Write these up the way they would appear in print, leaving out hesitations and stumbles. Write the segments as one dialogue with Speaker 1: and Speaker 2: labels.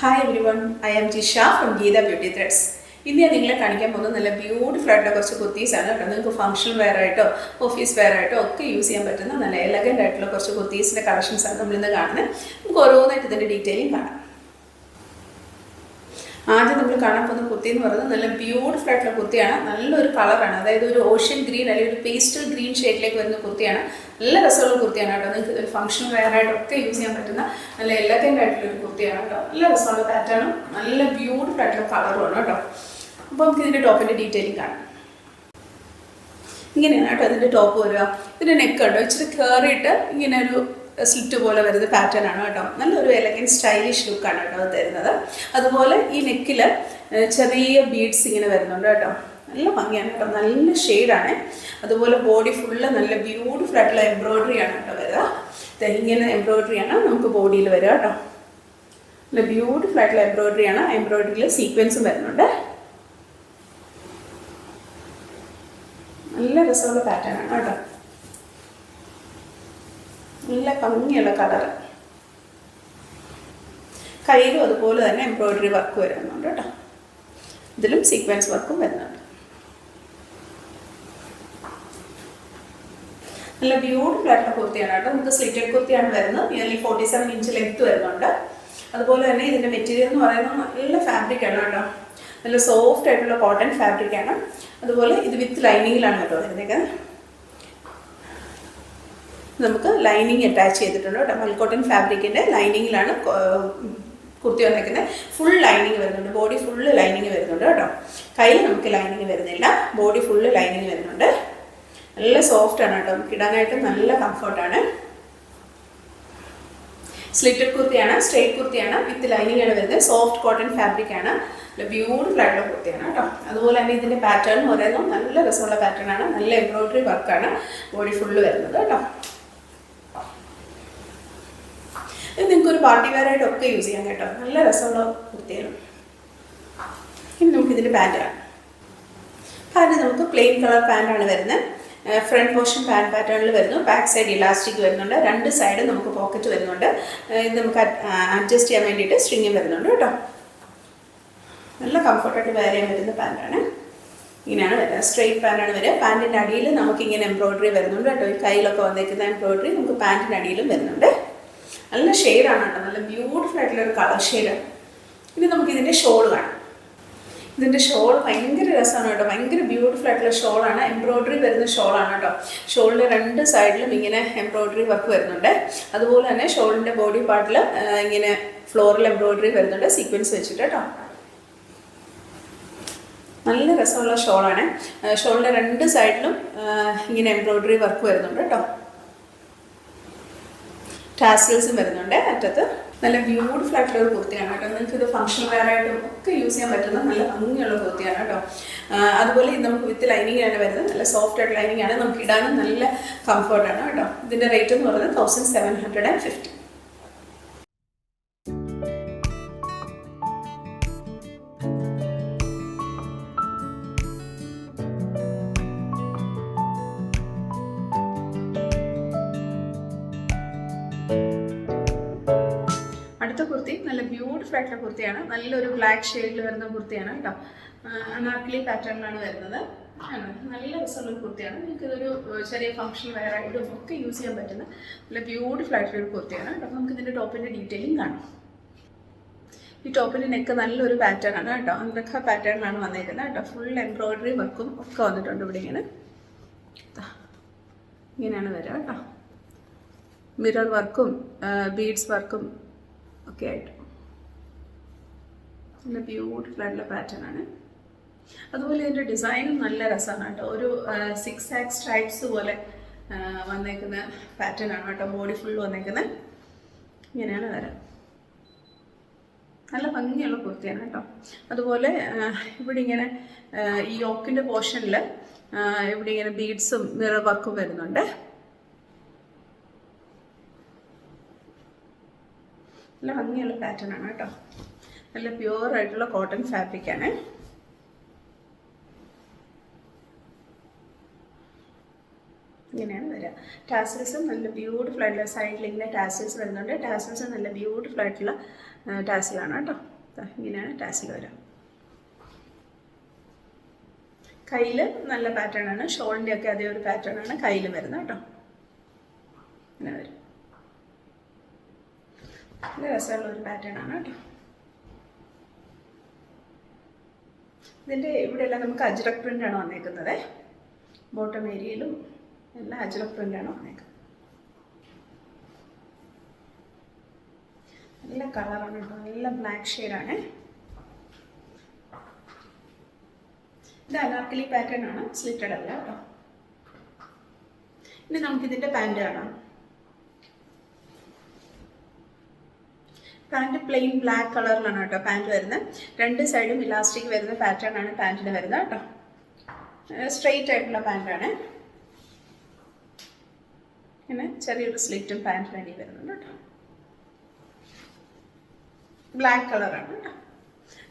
Speaker 1: Hi everyone, I am Jisha from Geetha Beauty Threads. ഇന്ന് ഞാൻ നിങ്ങളെ കാണിക്കാൻ പോകുന്നത് നല്ല ബ്യൂട്ടിഫുൾ ആയിട്ടുള്ള കുറച്ച് കുർത്തീസാണ് കേട്ടോ. നിങ്ങൾക്ക് ഫംഗ്ഷൻ വെയർ ആയിട്ടോ ഓഫീസ് വെയർ ആയിട്ടോ ഒക്കെ യൂസ് ചെയ്യാൻ പറ്റുന്ന നല്ല എലഗൻ്റ് ആയിട്ടുള്ള കുറച്ച് കുർത്തീസിൻ്റെ കളക്ഷൻസാണ് നമ്മളിന്ന് കാണുന്നത്. നമുക്ക് ഓരോന്നായിട്ട് ഇതിൻ്റെ ഡീറ്റെയിലിംഗ് കാണാം. ആദ്യം നമ്മൾ കാണാൻ പോകുന്ന കുർത്തി എന്ന് പറയുന്നത് നല്ല ബ്യൂട്ടിഫുൾ ആയിട്ടുള്ള കുർത്തിയാണ്. നല്ലൊരു കളറാണ്, അതായത് ഒരു ഓഷ്യൻ ഗ്രീൻ അല്ലെങ്കിൽ ഒരു പേസ്റ്റൽ ഗ്രീൻ ഷെയ്ഡിലേക്ക് വരുന്ന കുർത്തിയാണ്. നല്ല രസമുള്ള കുർത്തിയാണ് കേട്ടോ. നിങ്ങൾക്ക് ഒരു ഫംഗ്ഷൻ വെയർ ആയിട്ടൊക്കെ യൂസ് ചെയ്യാൻ പറ്റുന്ന നല്ല എലഗൻ്റ് ആയിട്ടുള്ള ഒരു കുർത്തിയാണ് കേട്ടോ. നല്ല രസമുള്ള പാറ്റേണും നല്ല ബ്യൂട്ടിഫുൾ ആയിട്ടുള്ള കളറുമാണ് കേട്ടോ. അപ്പോൾ നമുക്ക് ഇതിൻ്റെ ടോപ്പിൻ്റെ ഡീറ്റെയിലിംഗ് കാണാം. ഇങ്ങനെയാണ് കേട്ടോ അതിൻ്റെ ടോപ്പ് വരിക. ഇതിൻ്റെ നെക്ക് ഉണ്ടോ ഇച്ചിരി കയറിയിട്ട് ഇങ്ങനെ ഒരു സ്ലിറ്റ് പോലെ വരുന്ന പാറ്റേൺ ആണ് കേട്ടോ. നല്ലൊരു എലഗൻറ്റ് സ്റ്റൈലിഷ് ലുക്കാണ് കേട്ടോ അത് തരുന്നത്. അതുപോലെ ഈ നെക്കിൽ ചെറിയ ബീഡ്സ് ഇങ്ങനെ വരുന്നുണ്ട് കേട്ടോ. നല്ല ഭംഗിയാണ് കേട്ടോ, നല്ല ഷെയ്ഡാണ്. അതുപോലെ ബോഡി ഫുള്ള് നല്ല ബ്യൂട്ടിഫുൾ ആയിട്ടുള്ള എംബ്രോയ്ഡറി ആണ് കേട്ടോ വരിക. ഇങ്ങനെ എംബ്രോയ്ഡറിയാണ് നമുക്ക് ബോഡിയിൽ വരിക കേട്ടോ. നല്ല ബ്യൂട്ടിഫുൾ ആയിട്ടുള്ള എംബ്രോയ്ഡറിയാണ്. എംബ്രോയ്ഡറിയിൽ സീക്വൻസും വരുന്നുണ്ട്. നല്ല രസമുള്ള പാറ്റേൺ ആണ് കേട്ടോ. നല്ല ഭംഗിയുള്ള കളറ്. കയ്യിലും അതുപോലെ തന്നെ എംബ്രോയ്ഡറി വർക്ക് വരുന്നുണ്ട് കേട്ടോ. ഇതിലും സീക്വൻസ് വർക്കും വരുന്നുണ്ട്. നല്ല ബ്യൂട്ടിഫുൾ ആയിട്ടുള്ള കുർത്തിയാണ് കേട്ടോ. നമുക്ക് സ്ലിറ്റഡ് കുർത്തിയാണ് വരുന്നത്. നിയർലി 47 ഇഞ്ച് ലെങ്ത് വരുന്നുണ്ട്. അതുപോലെ തന്നെ ഇതിൻ്റെ മെറ്റീരിയൽ എന്ന് പറയുന്നത് നല്ല ഫാബ്രിക്കാണ് കേട്ടോ. നല്ല സോഫ്റ്റ് ആയിട്ടുള്ള കോട്ടൺ ഫാബ്രിക്കാണ്. അതുപോലെ ഇത് വിത്ത് ലൈനിങ്ങിലാണ് കേട്ടോ വരുന്നത്. നമുക്ക് ലൈനിങ് അറ്റാച്ച് ചെയ്തിട്ടുണ്ട് കേട്ടോ. മൽക്കോട്ടൺ ഫാബ്രിക്കിൻ്റെ ലൈനിങ്ങിലാണ് കുർത്തി വന്നിരിക്കുന്നത്. ഫുൾ ലൈനിങ് വരുന്നുണ്ട്. ബോഡി ഫുള്ള് ലൈനിങ് വരുന്നുണ്ട് കേട്ടോ. കയ്യിൽ നമുക്ക് ലൈനിങ് വരുന്നില്ല, ബോഡി ഫുള്ള് ലൈനിങ് വരുന്നുണ്ട്. നല്ല സോഫ്റ്റ് ആണ് കേട്ടോ. നമുക്ക് ഇടാനായിട്ട് നല്ല കംഫർട്ടാണ്. സ്ലിറ്റഡ് കുർത്തിയാണ്, സ്ട്രെയിറ്റ് കുർത്തിയാണ്, വിത്ത് ലൈനിങ് ആണ് വരുന്നത്. സോഫ്റ്റ് കോട്ടൺ ഫാബ്രിക് ആണ്. നല്ല ബ്യൂട്ടിഫുൾ ആയിട്ടുള്ള കുർത്തിയാണ് കേട്ടോ. അതുപോലെ തന്നെ ഇതിൻ്റെ പാറ്റേൺ എന്ന് പറയുന്നത് നല്ല രസമുള്ള പാറ്റേൺ ആണ്. നല്ല എംബ്രോയ്ഡറി വർക്കാണ് ബോഡി ഫുള്ള് വരുന്നത് കേട്ടോ. ഇത് നിങ്ങൾക്കൊരു പാർട്ടി വെയർ ആയിട്ടൊക്കെ യൂസ് ചെയ്യാം കേട്ടോ. നല്ല രസമുള്ള കുർത്തിയാണ്. ഇനി നമുക്കിതിൻ്റെ പാൻറ്റാണ്. പാൻറ്റ് നമുക്ക് പ്ലെയിൻ കളർ പാൻറ്റാണ് വരുന്നത്. ഫ്രണ്ട് പോർഷൻ പാൻറ്റ് പാറ്റേണിൽ വരുന്നു. ബാക്ക് സൈഡ് ഇലാസ്റ്റിക് വരുന്നുണ്ട്. രണ്ട് സൈഡും നമുക്ക് പോക്കറ്റ് വരുന്നുണ്ട്. ഇത് നമുക്ക് അഡ്ജസ്റ്റ് ചെയ്യാൻ വേണ്ടിയിട്ട് സ്ട്രിങ്ങും വരുന്നുണ്ട് കേട്ടോ. നല്ല കംഫർട്ടായിട്ട് വെയർ ചെയ്യാൻ പറ്റുന്ന പാൻറ്റാണ്. ഇങ്ങനെയാണ് വരിക. സ്ട്രെയിറ്റ് പാൻറ്റാണ് വരിക. പാൻറ്റിൻ്റെ അടിയിൽ നമുക്കിങ്ങനെ എംബ്രോയ്ഡറി വരുന്നുണ്ട് കേട്ടോ. ഈ കയ്യിലൊക്കെ വന്നിരിക്കുന്ന എംബ്രോയ്ഡറി നമുക്ക് പാൻറ്റിൻ്റെ അടിയിലും വരുന്നുണ്ട്. നല്ല ഷെയ്ഡാണ് കേട്ടോ. നല്ല ബ്യൂട്ടിഫുൾ ആയിട്ടുള്ള ഒരു കളർ ഷെയ്ഡാണ്. ഇനി നമുക്കിതിൻ്റെ ഷോൾ കാണാം. ഇതിൻ്റെ ഷോൾ ഭയങ്കര രസമാണ് കേട്ടോ. ഭയങ്കര ബ്യൂട്ടിഫുൾ ആയിട്ടുള്ള ഷോളാണ്. എംബ്രോയ്ഡറി വരുന്ന ഷോളാണ് കേട്ടോ. ഷോളിൻ്റെ രണ്ട് സൈഡിലും ഇങ്ങനെ എംബ്രോയ്ഡറി വർക്ക് വരുന്നുണ്ട്. അതുപോലെ തന്നെ ഷോളിൻ്റെ ബോഡി പാർട്ടിൽ ഇങ്ങനെ ഫ്ലോറൽ എംബ്രോയ്ഡറി വരുന്നുണ്ട്, സീക്വൻസ് വെച്ചിട്ട് കേട്ടോ. നല്ല രസമുള്ള ഷോളാണ്. ഷോളിൻ്റെ രണ്ട് സൈഡിലും ഇങ്ങനെ എംബ്രോയ്ഡറി വർക്ക് വരുന്നുണ്ട് കേട്ടോ. ടാസൽസും വരുന്നുണ്ട് അറ്റത്ത്. നല്ല ബ്യൂട്ടിഫുൾ ആയിട്ടുള്ള ഒരു കുർത്തിയാണ് കേട്ടോ. നിങ്ങൾക്ക് ഇത് ഫംഗ്ഷൻ വെയർ ആയിട്ടും ഒക്കെ യൂസ് ചെയ്യാൻ പറ്റുന്ന നല്ല ഭംഗിയുള്ള കുർത്തിയാണ് കേട്ടോ. അതുപോലെ ഇത് നമുക്ക് വിത്ത് ലൈനിങ് ആണ് വരുന്നത്. നല്ല സോഫ്റ്റ് ആയിട്ട് ലൈനിങ് ആണ്. നമുക്ക് ഇടാനും നല്ല കംഫർട്ടാണ് കേട്ടോ. ഇതിൻ്റെ റേറ്റ് എന്ന് പറയുന്നത് 1750. അടുത്ത കുർത്തി നല്ല ബ്യൂട്ടിഫുൾ ആയിട്ടുള്ള കുർത്തിയാണ്. നല്ലൊരു ബ്ലാക്ക് ഷെയ്ഡിൽ വരുന്ന കുർത്തിയാണ് കേട്ടോ. അനാർക്കലി പാറ്റേണിലാണ് വരുന്നത്. നല്ല രസമുള്ള കുർത്തിയാണ്. നിങ്ങൾക്ക് ഇതൊരു ചെറിയ ഫംഗ്ഷൻ വെയർ ആയിട്ടും ഒക്കെ യൂസ് ചെയ്യാൻ പറ്റുന്ന നല്ല ബ്യൂട്ടിഫുൾ ആയിട്ടുള്ളൊരു കുർത്തിയാണ് കേട്ടോ. നമുക്ക് ഇതിൻ്റെ ടോപ്പിൻ്റെ ഡീറ്റെയിലിംഗ് കാണാം. ഈ ടോപ്പിൻ്റെ നെക്ക് നല്ലൊരു പാറ്റേൺ ആണ് കേട്ടോ. അന്ത്രഖ പാറ്റേണിലാണ് വന്നിരിക്കുന്നത് കേട്ടോ. ഫുൾ എംബ്രോയ്ഡറി വർക്കും ഒക്കെ വന്നിട്ടുണ്ട് ഇവിടെ. ഇങ്ങനെയാണ് വരിക കേട്ടോ. മിറർ വർക്കും ബീഡ്സ് വർക്കും ഒക്കെ ആയിട്ട് നല്ല ബ്യൂട്ടിഫുൾ ആയിട്ടുള്ള പാറ്റേൺ ആണ്. അതുപോലെ ഇതിൻ്റെ ഡിസൈനും നല്ല രസമാണ് കേട്ടോ. ഒരു 6 ആക്സ് സ്ട്രൈപ്സ് പോലെ വന്നേക്കുന്ന പാറ്റേൺ ആണ് കേട്ടോ. ബോഡി ഫുൾ വന്നേക്കുന്നത് ഇങ്ങനെയാണ് വരാം. നല്ല ഭംഗിയുള്ള കുർത്തിയാണ് കേട്ടോ. അതുപോലെ ഇവിടെ ഇങ്ങനെ ഈ യോക്കിൻ്റെ പോർഷനിൽ ഇവിടെ ഇങ്ങനെ ബീഡ്സും മിറർ വർക്കും വരുന്നുണ്ട്. നല്ല ഭംഗിയുള്ള പാറ്റേൺ ആണ് കേട്ടോ. നല്ല പ്യുവർ ആയിട്ടുള്ള കോട്ടൺ ഫാബ്രിക്കാണ്. ഇങ്ങനെയാണ് വരിക. ടാസൽസും നല്ല ബ്യൂട്ടിഫുൾ ആയിട്ടുള്ള സൈഡിൽ ഇങ്ങനെ ടാസൽസ് വരുന്നുണ്ട്. ടാസൽസ് നല്ല ബ്യൂട്ടിഫുൾ ആയിട്ടുള്ള ടാസലാണ് കേട്ടോ. ഇങ്ങനെയാണ് ടാസിൽ വരാം. കയ്യിൽ നല്ല പാറ്റേൺ ആണ്, ഷോളിൻ്റെ ഒക്കെ അതേ ഒരു പാറ്റേൺ ആണ് കയ്യിൽ വരുന്നത് കേട്ടോ. ഇങ്ങനെ വരും. നല്ല രസമുള്ള ഒരു പാറ്റേൺ ആണ് കേട്ടോ. ഇതിൻ്റെ ഇവിടെയെല്ലാം നമുക്ക് അജ്രക് പ്രിൻ്റാണ് വന്നേക്കുന്നത്. ബോട്ടം ഏരിയയിലും എല്ലാം അജ്രക് പ്രിൻ്റാണ് വന്നേക്കുന്നത്. നല്ല കളറാണ് കേട്ടോ, നല്ല ബ്ലാക്ക് ഷെയ്ഡാണ്. ഇത് അനാർക്കലി പാറ്റേൺ ആണ്, സ്ലിറ്റഡ് അല്ല കേട്ടോ. ഇനി നമുക്കിതിൻ്റെ പാൻറ് കാണാം. പാൻറ് പ്ലെയിൻ ബ്ലാക്ക് കളറിലാണ് കേട്ടോ പാൻറ് വരുന്നത്. രണ്ട് സൈഡും ഇലാസ്റ്റിക് വരുന്ന പാറ്റേൺ ആണ് പാൻറ്റിന് വരുന്നത് കേട്ടോ. സ്ട്രെയിറ്റ് ആയിട്ടുള്ള പാൻറ്റാണ്. ഇങ്ങനെ ചെറിയൊരു സ്ലിറ്റും പാൻറ്റിന് അടി വരുന്നുണ്ട് കേട്ടോ. ബ്ലാക്ക് കളറാണ് കേട്ടോ,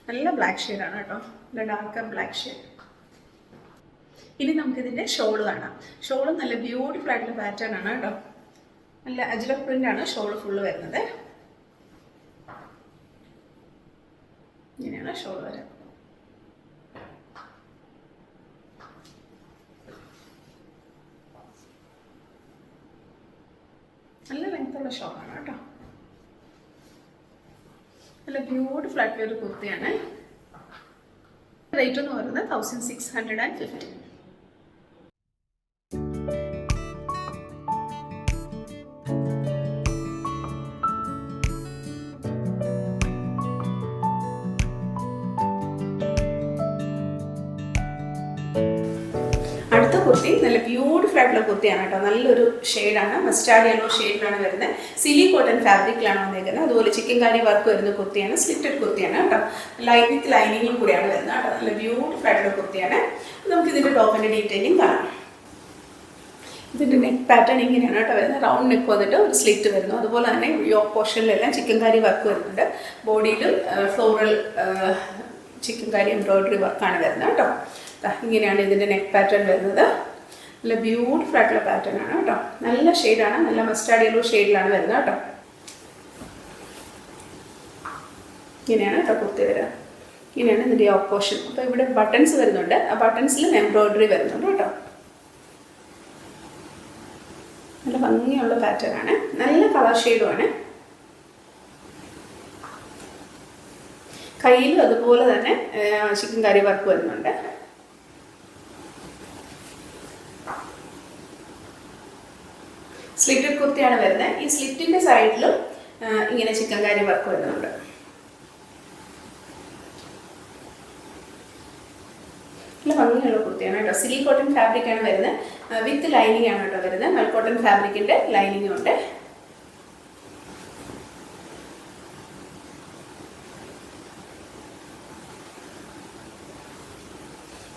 Speaker 1: നല്ല ബ്ലാക്ക് ഷെയ്ഡാണ് കേട്ടോ, നല്ല ഡാർക്ക് ബ്ലാക്ക് ഷെയ്ഡ്. ഇനി നമുക്കിതിൻ്റെ ഷോള് കാണാം. ഷോള് നല്ല ബ്യൂട്ടിഫുൾ ആയിട്ടുള്ള പാറ്റേൺ ആണ് കേട്ടോ. നല്ല അജ്രക് പ്രിൻ്റാണ് ഷോള് ഫുള്ള് വരുന്നത്. ഇങ്ങനെയാണ് ഷോൾ വരാം. നല്ല ലെങ്ത്തുള്ള ഷോളാണ് കേട്ടോ. നല്ല ബ്യൂട്ടിഫുൾ ആയിട്ടുള്ള ഒരു കുർത്തിയാണ്. റേറ്റ് എന്ന് പറയുന്നത് 1650. അടുത്ത കുർത്തി നല്ല ബ്യൂട്ടിഫുൾ ആയിട്ടുള്ള കുർത്തിയാണ് കേട്ടോ. നല്ലൊരു ഷെയ്ഡാണ്, മസ്റ്റാർഡ് യെല്ലോ ഷെയ്ഡിലാണ് വരുന്നത്. സിലി കോട്ടൺ ഫാബ്രിക്കിലാണ് വന്നിരിക്കുന്നത്. അതുപോലെ ചിക്കൻ കാരി വർക്ക് വരുന്ന കുർത്തിയാണ്, സ്ലിറ്റഡ് കുർത്തിയാണ് കേട്ടോ. വിത്ത് ലൈനിങ്ങും കൂടിയാണ് വരുന്നത് കേട്ടോ. നല്ല ബ്യൂട്ടിഫുൾ ആയിട്ടുള്ള കുർത്തിയാണ്. നമുക്കിതിൻ്റെ ടോപ്പിൻ്റെ ഡീറ്റെയിലിംഗ് കാണാം. ഇതിൻ്റെ നെക്ക് പാറ്റേൺ ഇങ്ങനെയാണ് കേട്ടോ വരുന്നത്. റൗണ്ട് നെക്ക് വന്നിട്ട് ഒരു സ്ലിറ്റ് വരുന്നു. അതുപോലെ തന്നെ യോക്ക് പോർഷനിലെല്ലാം ചിക്കൻ കാരി വർക്ക് വരുന്നുണ്ട്. ബോഡിയിൽ ഫ്ലോറൽ ചിക്കൻ കാരി എംബ്രോയിഡറി വർക്കാണ് വരുന്നത് കേട്ടോ. ഇങ്ങനെയാണ് ഇതിൻ്റെ നെക്ക് പാറ്റേൺ വരുന്നത്. നല്ല ബ്യൂട്ടിഫുൾ ആയിട്ടുള്ള പാറ്റേൺ ആണ് കേട്ടോ. നല്ല ഷെയ്ഡാണ്, നല്ല മസ്റ്റാർഡ് യെല്ലോ ഷെയ്ഡിലാണ് വരുന്നത് കേട്ടോ. ഇങ്ങനെയാണ് കേട്ടോ കുർത്തി വരിക. ഇങ്ങനെയാണ് ഇതിൻ്റെ ഓപ്പോഷൻ. അപ്പോൾ ഇവിടെ ബട്ടൺസ് വരുന്നുണ്ട്. ആ ബട്ടൺസിലും എംബ്രോയിഡറി വരുന്നുണ്ട് കേട്ടോ. നല്ല ഭംഗിയുള്ള പാറ്റേൺ ആണ്, നല്ല കളർ ഷെയ്ഡുമാണ്. കയ്യിലും അതുപോലെ തന്നെ ചിക്കൻ കറി വർക്ക് വരുന്നുണ്ട്. സ്ലിറ്റഡ് കുർത്തിയാണ് വരുന്നത്. ഈ സ്ലിറ്റിൻ്റെ സൈഡിലും ഇങ്ങനെ ചിക്കൻ കറി വർക്ക് വരുന്നുണ്ട്. നല്ല ഭംഗിയുള്ള കുർത്തിയാണ് കേട്ടോ. സിലി കോട്ടൺ ഫാബ്രിക്കാണ് വരുന്നത്. വിത്ത് ലൈനിങ് ആണ് കേട്ടോ വരുന്നത്. മൽ കോട്ടൺ ഫാബ്രിക്കിൻ്റെ ലൈനിങ്ങും ഉണ്ട്.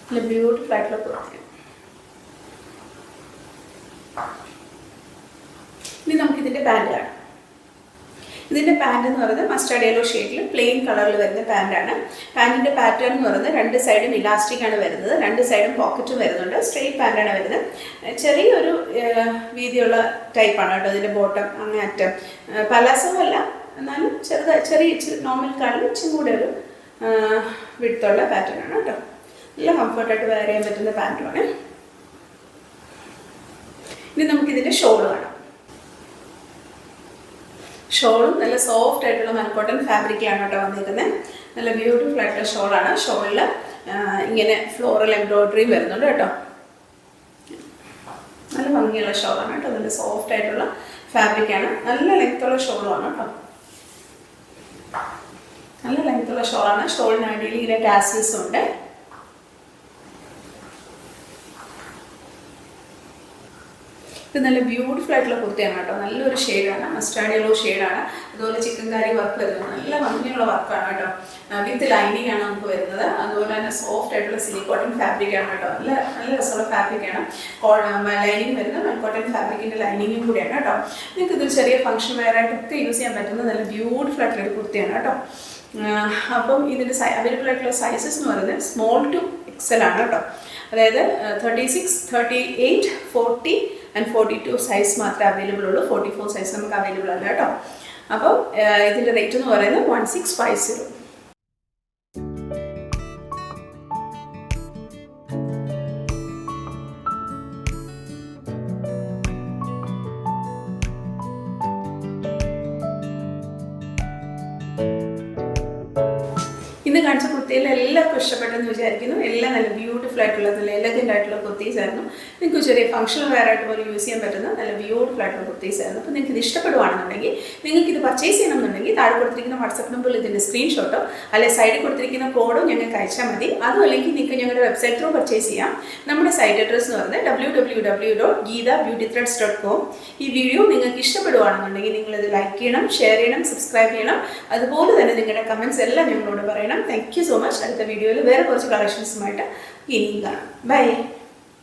Speaker 1: നല്ല ബ്യൂട്ടിഫുൾ ആയിട്ടുള്ള കുർത്തി. ഇനി നമുക്കിതിൻ്റെ പാൻറ് കാണാം. ഇതിൻ്റെ പാൻറ് എന്ന് പറയുന്നത് മസ്റ്റാർഡ് യെല്ലോ ഷെയ്ഡിൽ പ്ലെയിൻ കളറിൽ വരുന്ന പാൻറ്റാണ്. പാൻറ്റിൻ്റെ പാറ്റേൺ എന്ന് പറയുന്നത് രണ്ട് സൈഡും ഇലാസ്റ്റിക് ആണ് വരുന്നത്. രണ്ട് സൈഡും പോക്കറ്റും വരുന്നുണ്ട്. സ്ട്രെയിറ്റ് പാൻറ്റാണ് വരുന്നത്. ചെറിയൊരു വീതിയുള്ള ടൈപ്പാണ് കേട്ടോ ഇതിൻ്റെ ബോട്ടം. അങ്ങേ അറ്റം പലാസോ അല്ല, എന്നാലും ചെറിയ നോർമൽ കാളിൽ ഇച്ചിരി കൂടെ ഒരു വിടുത്തുള്ള പാറ്റേൺ ആണ് കേട്ടോ. നല്ല കംഫർട്ടായിട്ട് വെയർ ചെയ്യാൻ പറ്റുന്ന പാൻറ്റുമാണ്. ഇനി നമുക്കിതിൻ്റെ ഷോള് കാണാം. ഷോളും നല്ല സോഫ്റ്റ് ആയിട്ടുള്ള മൽക്കോട്ടൺ ഫാബ്രിക്കിലാണ് കേട്ടോ വന്നിരിക്കുന്നത്. നല്ല ബ്യൂട്ടിഫുൾ ആയിട്ടുള്ള ഷോളാണ്. ഷോളിൽ ഇങ്ങനെ ഫ്ലോറൽ എംബ്രോയിഡറിയും വരുന്നുണ്ട് കേട്ടോ. നല്ല ഭംഗിയുള്ള ഷോളാണ് കേട്ടോ. നല്ല സോഫ്റ്റ് ആയിട്ടുള്ള ഫാബ്രിക്കാണ്. നല്ല ലെങ്ത്തുള്ള ഷോളുമാണ് കേട്ടോ. നല്ല ലെങ്ത്തുള്ള ഷോളാണ്. ഷോളിന് അടിയിൽ ഇങ്ങനെ ടാസിൽസും ഉണ്ട്. ഇത് നല്ല ബ്യൂട്ടിഫുൾ ആയിട്ടുള്ള കുർത്തിയാണ് കേട്ടോ. നല്ലൊരു ഷെയ്ഡാണ്, മസ്റ്റാർഡ് യെല്ലോ ഷെയ്ഡാണ്. അതുപോലെ ചിക്കൻ കറി വർക്ക് വരുന്നത് നല്ല ഭംഗിയുള്ള വർക്കാണ് കേട്ടോ. വിത്ത് ലൈനിങ് ആണ് നമുക്ക് വരുന്നത്. അതുപോലെ തന്നെ സോഫ്റ്റ് ആയിട്ടുള്ള സിലിക്കോട്ടൺ ഫാബ്രിക്കാണ് കേട്ടോ. നല്ല രസമുള്ള ഫാബ്രിക്കാണ്. ലൈനിങ് വരുന്നത് മൽക്കോട്ടൺ ഫാബ്രിക്കിൻ്റെ ലൈനിങ്ങും കൂടിയാണ് കേട്ടോ. നിങ്ങൾക്ക് ഇതൊരു ചെറിയ ഫംഗ്ഷൻ വെയർ ആയിട്ടൊക്കെ യൂസ് ചെയ്യാൻ പറ്റുന്ന നല്ല ബ്യൂട്ടിഫുൾ ആയിട്ടുള്ള ഒരു കുർത്തിയാണ് കേട്ടോ. അപ്പം ഇതിൻ്റെ അവൈലബിൾ ആയിട്ടുള്ള സൈസസ് എന്ന് പറയുന്നത് സ്മോൾ ടു എക്സൽ ആണ് കേട്ടോ. അതായത് 36, 38, 40 ആൻഡ് 42 സൈസ് മാത്രമേ അവൈലബിൾ ഉള്ളൂ. 44 സൈസ് നമുക്ക് അവൈലബിൾ അല്ല കേട്ടോ. അപ്പോൾ ഇതിൻ്റെ റേറ്റ് എന്ന് പറയുന്നത് 1650. ഇന്ന് കാണിച്ച കുർത്തിയിൽ എല്ലാവർക്കും ഇഷ്ടപ്പെട്ടെന്ന് വിചാരിക്കുന്നു. എല്ലാം നല്ല ബ്യൂട്ടിഫുൾ ആയിട്ടുള്ള നല്ല എലഗൻ്റ് ആയിട്ടുള്ള കുർത്തീസ് ആയിരുന്നു. നിങ്ങൾക്ക് ചെറിയ ഫംഗ്ഷണൽ വെയർ ആയിട്ട് പോലും യൂസ് ചെയ്യാൻ പറ്റുന്ന നല്ല ബ്യൂട്ടിഫുൾ ആയിട്ടുള്ള കുർത്തീസ് ആയിരുന്നു. അപ്പോൾ നിങ്ങൾക്ക് ഇത് ഇഷ്ടപ്പെടുവാണെന്നുണ്ടെങ്കിൽ, നിങ്ങൾക്ക് ഇത് പർച്ചേസ് ചെയ്യണമെന്നുണ്ടെങ്കിൽ താഴെ കൊടുത്തിരിക്കുന്ന വാട്സപ്പ് നമ്പറിൽ ഇതിൻ്റെ സ്ക്രീൻഷോട്ടോ അല്ലെങ്കിൽ സൈഡിൽ കൊടുത്തിരിക്കുന്ന കോഡോ ഞങ്ങൾക്ക് അയച്ചാൽ മതി. അതും അല്ലെങ്കിൽ നിങ്ങൾക്ക് ഞങ്ങളുടെ വെബ്സൈറ്റ് ത്രൂ പർച്ചേസ് ചെയ്യാം. നമ്മുടെ സൈറ്റ് അഡ്രസ്സ് എന്ന് പറയുന്നത് www.geethabeautythreads.com. ഈ വീഡിയോ നിങ്ങൾക്ക് ഇഷ്ടപ്പെടുവാണെന്നുണ്ടെങ്കിൽ നിങ്ങളിത് ലൈക്ക് ചെയ്യണം, ഷെയർ ചെയ്യണം, സബ്സ്ക്രൈബ് ചെയ്യണം. അതുപോലെ തന്നെ നിങ്ങളുടെ കമൻറ്റ്സ് എല്ലാം ഞങ്ങളോട് പറയണം. Thank you so much. അടുത്ത വീഡിയോയിൽ വേറെ കുറച്ച് കളക്ഷൻസുമായിട്ട് ഇനിയും കാണാം. ബൈ.